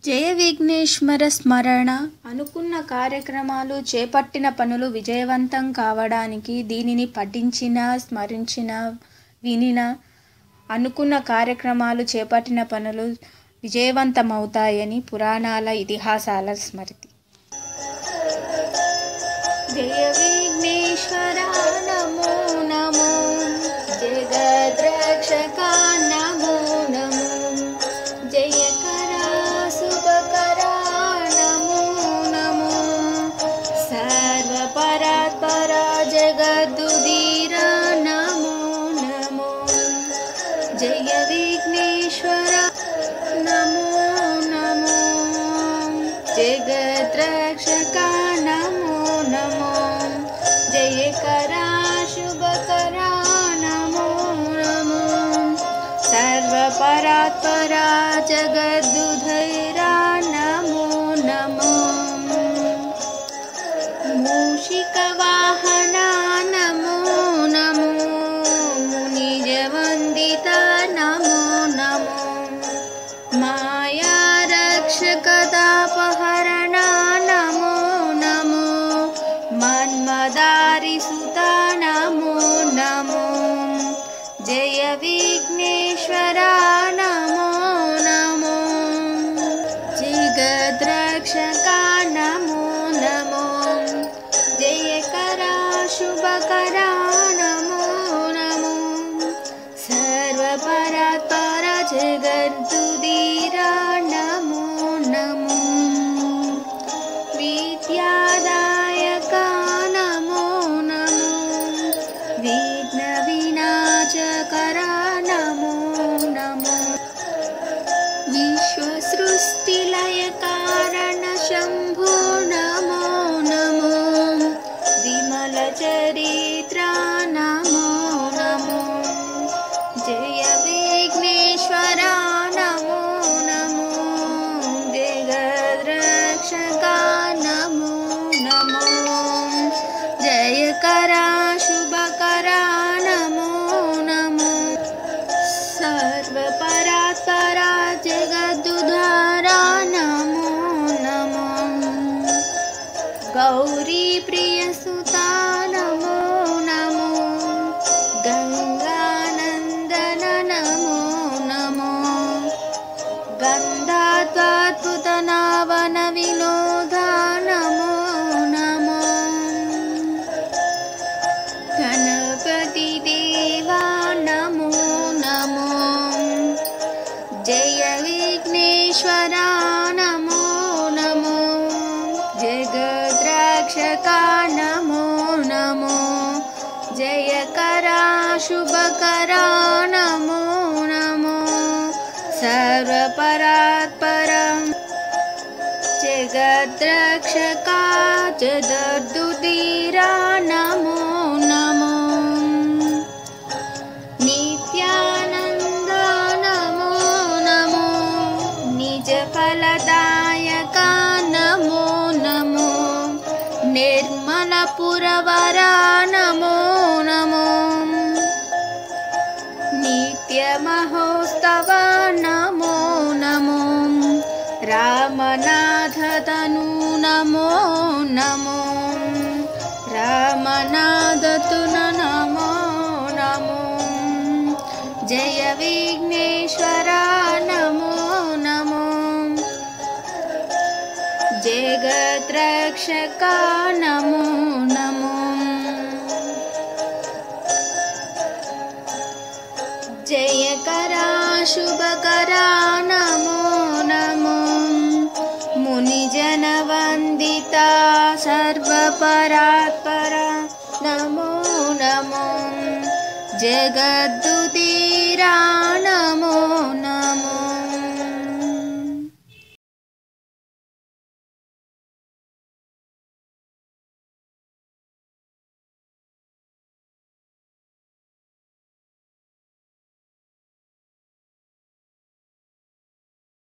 జయ విఘ్నేశ్వర స్మరణ. అనుకున్న కార్యక్రమాలు, చేపట్టిన పనులు విజయవంతం కావడానికి దీనిని పఠించిన, స్మరించిన, వినిన అనుకున్న కార్యక్రమాలు, చేపట్టిన పనులు విజయవంతమవుతాయని పురాణాల, ఇతిహాసాల స్మృతి. జయ విఘ్నేశ్వర నమో నమో, జగద్రక్షక నమో నమో, జయకరా శుభకరా నమో నమో, సర్వపరాత్పరా జగదుదీరా నమో నమో, జయ విఘ్నేశ్వర నమో నమో, జగద్రక్షక నమో నమో, జయకరా శుభకరా నమో నమో, సర్వపరాత్పరా జగదుదీరా నమో నమో, మూషిక వాహన నమో నమో, మునిజ వందిత నమో నమో, మాయా రక్షకదాపహరణ నమో నమో, మన్మదారి సుత నమో నమో, జయ విఘ్నేశ్వర నమో నమో, జగద్రక్షక నమో నమో, జయకరా శుభకరా నమో నమో, సర్వపరాత్పర జగద్దుదీరా నమో నమో, విద్యాదాయక నమో నమో, విఘ్న వినాశకర నమో నమో, విశ్వసృష్టిలయ కారణ శంభో నమో నమో, విమల చరిత్ర నమో నమో, జయ విఘ్నేశ్వర నమో నమో, జగద్రక్షక నమో నమో, జయకరా శుభకరా నమో నమో, సర్వపరాత్పరా జగదుధారా నమో నమో, గౌరీ ప్రియసుతా నమో నమో, గంగానందన నమో నమో, గంధాద్వాద్భుత నావన వినోద నమో నమో, గణపతి దేవా నమో నమో, జయ విఘ్నేశ్వర నమో నమో, జగద్రక్షక నమో నమో, జయకరా శుభకరా నమో నమో, సర్వపరాత్పరం జగద్రక్షక జగదుదీరా నమో నమో, నిత్యానంద నమో నమో, నిజ ఫలదాయక నమో నమో, నిర్మల పురవర నమో నమో, నిత్య మహోత్సవ నమో నమో, రామనాథ తను నమో నమో, రామనాథ తున నమో నమో, జయ విఘ్నేశ్వర నమో నమో, జగద్రక్షక నమో నమో, జయకరా శుభకరా నమో నమో, మునిజన వందిత సర్వపరాత్పర నమో నమో, జగద్దుదీరా నమో నమో.